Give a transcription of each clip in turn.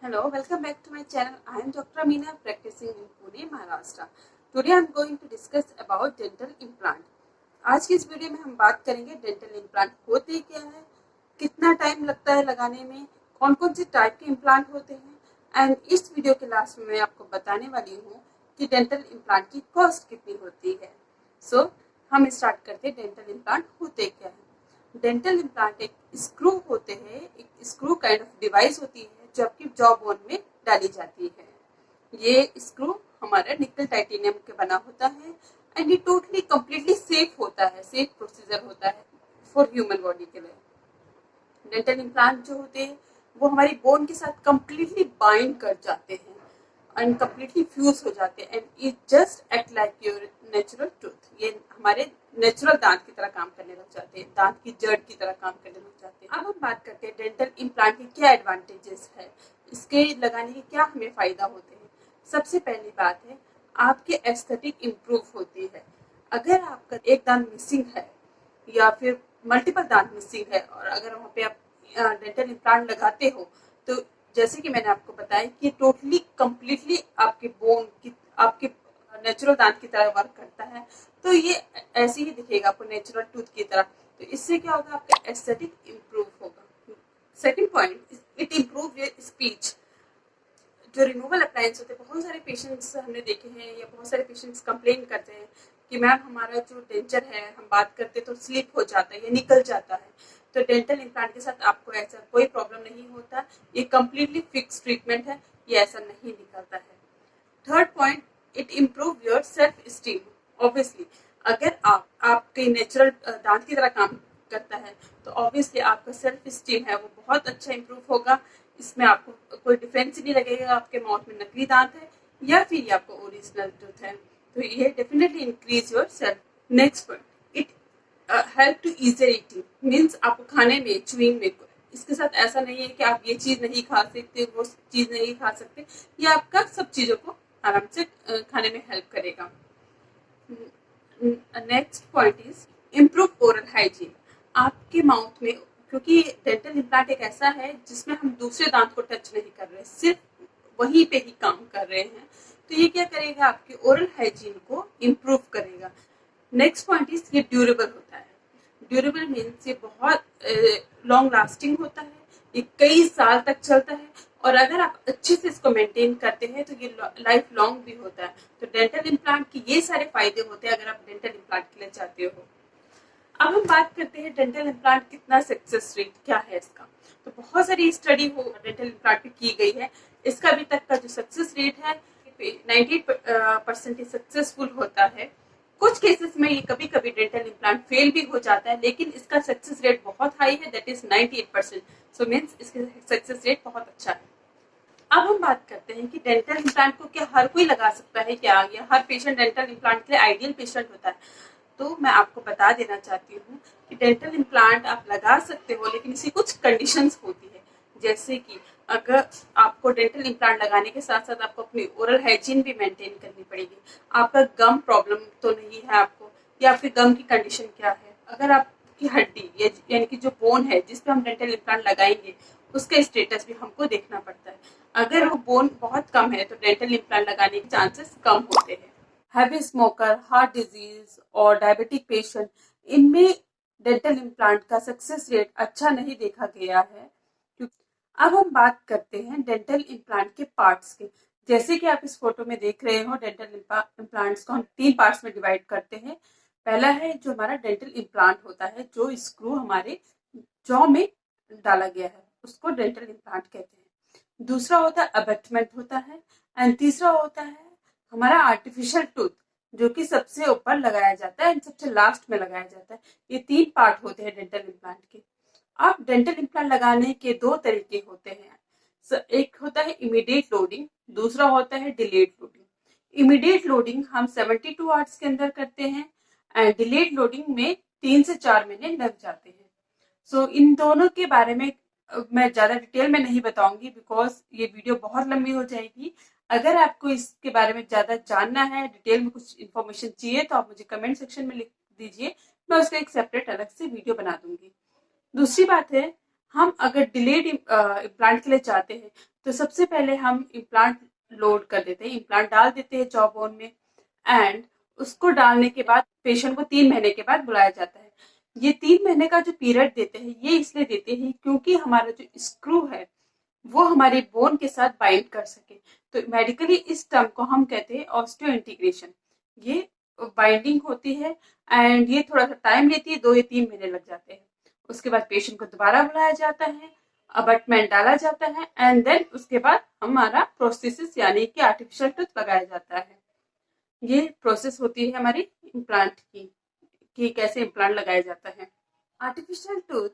Hello, welcome back to my channel. I am Dr. Amina, practicing in Pune, Maharashtra. Today I am going to discuss about dental implant. आज की इस video में हम बात करेंगे dental implant होते क्या है, कितना टाइम लगता है लगाने में, कौन कौन से टाइप के इम्प्लांट होते हैं एंड इस वीडियो के लास्ट में मैं आपको बताने वाली हूँ कि डेंटल इम्प्लांट की कॉस्ट कितनी होती है। सो हम स्टार्ट करते हैं डेंटल इम्प्लांट होते क्या है। डेंटल इम्प्लांट एक स्क्रू होते हैं, एक स्क्रू काइंड ऑफ डिवाइस होती है जो आपकी जॉ बोन में डाली जाती है। ये स्क्रू हमारा निकल टाइटेनियम के बना होता है एंड ये टोटली कम्प्लीटली सेफ होता है, सेफ प्रोसीजर होता है फॉर ह्यूमन बॉडी के लिए। डेंटल इम्प्लांट जो होते हैं वो हमारी बोन के साथ कम्प्लीटली बाइंड कर जाते हैं एंड कम्प्लीटली फ्यूज हो जाते हैं and it just act like your natural tooth. ये हमारे नेचुरल दांत की तरह काम करने लग जाते हैं, दांत की जड़ की तरह काम करने लग जाते हैं। अब हम बात करते हैं डेंटल इम्प्लांट के क्या एडवांटेजेस है, इसके लगाने के क्या हमें फायदा होते हैं। सबसे पहली बात है आपके एस्थेटिक इम्प्रूव होती है। अगर आपका एक दांत मिसिंग है या फिर मल्टीपल दांत मिसिंग है और अगर वहाँ पे आप डेंटल इम्प्लांट लगाते हो तो जैसे कि मैंने आपको बताया कि टोटली कम्प्लीटली आपके बोन की, आपके नेचुरल दांत की तरह वर्क करता है, तो ये ऐसे ही दिखेगा आपको नेचुरल टूथ की तरह। तो इससे क्या होगा, आपका एस्थेटिक इम्प्रूव होगा। Second point, it improve your speech. जो रिमूवल अप्लायंस होते हैं, बहुत सारे पेशेंट्स हमने देखे हैं या बहुत सारे पेशेंट्स कंप्लेन करते हैं कि मैम हमारा जो डेंचर है हम बात करते तो स्लिप हो जाता है या निकल जाता है। तो डेंटल इम्प्लांट के साथ आपको ऐसा कोई प्रॉब्लम नहीं होता, ये कम्प्लीटली फिक्स ट्रीटमेंट है, ये ऐसा नहीं निकलता है। Third point, it improve your self esteem. Obviously अगर आपके नेचुरल दांत की तरह काम करता है तो ऑब्वियसली आपका सेल्फ स्टीम है वो बहुत अच्छा इम्प्रूव होगा। इसमें आपको कोई डिफरेंस ही नहीं लगेगा आपके माउथ में नकली दांत है या फिर ये आपको ओरिजिनल टूथ है। तो ये definitely increase your self. Next point, it help to easier eating. Means आपको खाने में, च्यूइंग में इसके साथ ऐसा नहीं है कि आप ये चीज नहीं खा सकते, वो चीज नहीं खा सकते, ये आपका सब चीजों को आराम से खाने में हेल्प करेगा। Next point is improve oral hygiene. आपके माउथ में, क्योंकि डेंटल इम्प्लांट एक ऐसा है जिसमें हम दूसरे दांत को टच नहीं कर रहे, सिर्फ वहीं पे ही काम कर रहे हैं, तो ये क्या करेगा, आपके ओरल हाइजीन को इम्प्रूव करेगा। नेक्स्ट पॉइंट इज ये ड्यूरेबल होता है। ड्यूरेबल मीन्स ये बहुत लॉन्ग लास्टिंग होता है, ये कई साल तक चलता है और अगर आप अच्छे से इसको मेंटेन करते हैं तो ये लाइफ लॉन्ग भी होता है। तो डेंटल इम्प्लांट के ये सारे फायदे होते हैं अगर आप डेंटल इम्प्लांट के लिए चाहते हो। अब हम बात करते हैं डेंटल इम्प्लांट कितना सक्सेस रेट क्या है इसका। तो बहुत सारी स्टडी हो डेंटल इम्प्लांट पे की गई है, इसका अभी तक का जो सक्सेस रेट है 98% सक्सेसफुल होता है। कुछ केसेस में ये कभी कभी डेंटल इम्प्लांट फेल भी हो जाता है, लेकिन इसका सक्सेस रेट बहुत हाई है, दैट इज 98%। सो मीन्स इसका सक्सेस रेट बहुत अच्छा है। अब हम बात करते हैं कि डेंटल इम्प्लांट को क्या हर कोई लगा सकता है क्या, या हर पेशेंट डेंटल इम्प्लांट के लिए आइडियल पेशेंट होता है। तो मैं आपको बता देना चाहती हूँ कि डेंटल इम्प्लांट आप लगा सकते हो, लेकिन इसकी कुछ कंडीशंस होती है। जैसे कि अगर आपको डेंटल इम्प्लांट लगाने के साथ साथ आपको अपनी ओरल हाइजीन भी मेंटेन करनी पड़ेगी। आपका गम प्रॉब्लम तो नहीं है आपको, या आपके गम की कंडीशन क्या है। अगर आपकी हड्डी यानी कि जो बोन है जिस पे हम डेंटल इम्प्लांट लगाएंगे उसका स्टेटस भी हमको देखना पड़ता है। अगर वो बोन बहुत कम है तो डेंटल इम्प्लांट लगाने के चांसेस कम होते हैं। हैवी स्मोकर, हार्ट डिजीज और डायबिटिक पेशेंट, इनमें डेंटल इम्प्लांट का सक्सेस रेट अच्छा नहीं देखा गया है। अब हम बात करते हैं डेंटल इम्प्लांट के पार्ट्स के। जैसे कि आप इस फोटो में देख रहे हो, डेंटल इम्प्लांट्स को हम 3 पार्ट्स में डिवाइड करते हैं। पहला है जो हमारा डेंटल इम्प्लांट होता है, जो स्क्रू हमारे जॉ में डाला गया है, उसको डेंटल इम्प्लांट कहते हैं। दूसरा होता है अबैटमेंट होता है एंड तीसरा होता है हमारा आर्टिफिशियल टूथ, जो कि सबसे ऊपर लगाया जाता है एंड सबसे लास्ट में लगाया जाता है। ये 3 पार्ट होते हैं डेंटल इम्प्लांट के। अब डेंटल इम्प्लांट लगाने के 2 तरीके होते हैं। एक होता है इमीडिएट लोडिंग, दूसरा होता है डिलेड लोडिंग। इमीडिएट लोडिंग हम 72 आवर्स के अंदर करते हैं एंड डिलेड लोडिंग में 3 से 4 महीने लग जाते हैं। सो इन दोनों के बारे में मैं ज्यादा डिटेल में नहीं बताऊंगी बिकॉज ये वीडियो बहुत लंबी हो जाएगी। अगर आपको इसके बारे में ज्यादा जानना है, डिटेल में कुछ इन्फॉर्मेशन चाहिए, तो आप मुझे कमेंट सेक्शन में लिख दीजिए, मैं उसका एक सेपरेट अलग से वीडियो बना दूंगी। दूसरी बात है, हम अगर डिलेड इम्प्लांट के लिए चाहते हैं तो सबसे पहले हम इम्प्लांट लोड कर देते हैं, इम्प्लांट डाल देते हैं जॉ बोन में, एंड उसको डालने के बाद पेशेंट को 3 महीने के बाद बुलाया जाता है। ये 3 महीने का जो पीरियड देते हैं ये इसलिए देते हैं क्योंकि हमारा जो स्क्रू है वो हमारी बोन के साथ बाइंड कर सके। तो मेडिकली इस टर्म को हम कहते हैं ऑस्टियो इंटीग्रेशन। ये बाइंडिंग होती है एंड ये थोड़ा सा टाइम लेती है, 2 या 3 महीने लग जाते हैं। उसके बाद पेशेंट को दोबारा बुलाया जाता है, अबटमेंट डाला जाता है एंड देन उसके बाद हमारा प्रोस्थेसिस यानी कि आर्टिफिशियल टूथ लगाया जाता है। ये प्रोसेस होती है हमारी इम्प्लांट की कि कैसे इम्प्लांट लगाया जाता है। आर्टिफिशियल टूथ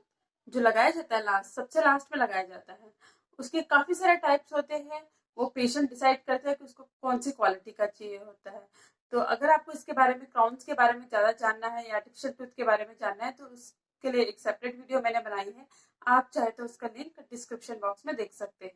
जो लगाया जाता है सबसे लास्ट में लगाया जाता है, उसके काफी सारे टाइप्स होते हैं। वो पेशेंट डिसाइड करता है कि उसको कौन सी क्वालिटी का चाहिए होता है। तो अगर आपको इसके बारे में, क्राउन्स के बारे में ज्यादा जानना है या आर्टिफिशियल टूथ के बारे में जानना है तो उसके लिए एक सेपरेट वीडियो मैंने बनाई है, आप चाहे तो उसका लिंक डिस्क्रिप्शन बॉक्स में देख सकते हैं।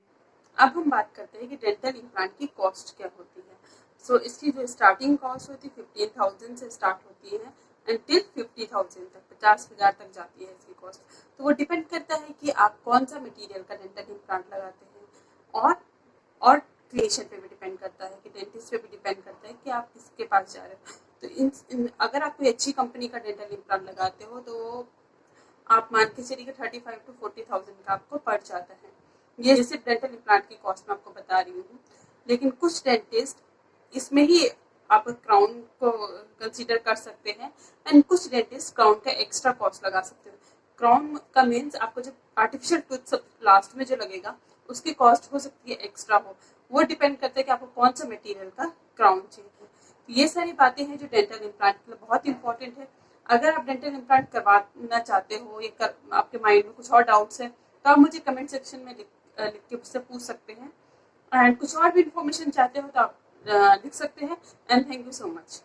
अब हम बात करते हैं कि डेंटल इम्प्लांट की कॉस्ट क्या होती है। सो इसकी जो स्टार्टिंग कॉस्ट होती है 15,000 से स्टार्ट होती है एंड टिल 50,000 तक, 50,000 तक जाती है इसकी कॉस्ट। तो वो डिपेंड करता है कि आप कौन सा मटेरियल का डेंटल इम्प्लांट लगाते हैं, और क्रिएशन पे भी डिपेंड करता है, कि डेंटिस्ट पे भी डिपेंड करता है कि आप किसके पास जा रहे हो। तो अगर आप कोई अच्छी कंपनी का डेंटल इम्प्लांट लगाते हो तो आप मान के चलिए 35 to 40,000 का आपको पड़ जाता है। ये सिर्फ डेंटल इम्प्लांट की कॉस्ट मैं आपको बता रही हूँ, लेकिन कुछ डेंटिस्ट इसमें ही आप क्राउन को कंसीडर कर सकते हैं एंड कुछ डेंटिस्ट क्राउन का एक्स्ट्रा कॉस्ट लगा सकते हैं। क्राउन का मीन्स आपको जब आर्टिफिशियल टूथ सब लास्ट में जो लगेगा उसकी कॉस्ट हो सकती है एक्स्ट्रा हो, वो डिपेंड करता है कि आपको कौन सा मटेरियल का क्राउन चाहिए। तो ये सारी बातें हैं जो डेंटल इम्प्लांट के लिए बहुत इंपॉर्टेंट है। अगर आप डेंटल इम्प्लांट करवाना चाहते हो या आपके माइंड में कुछ और डाउट्स है तो आप मुझे कमेंट सेक्शन में लिख के मुझसे पूछ सकते हैं, एंड कुछ और भी इन्फॉर्मेशन चाहते हो तो आप लिख सकते हैं। And thank you so much.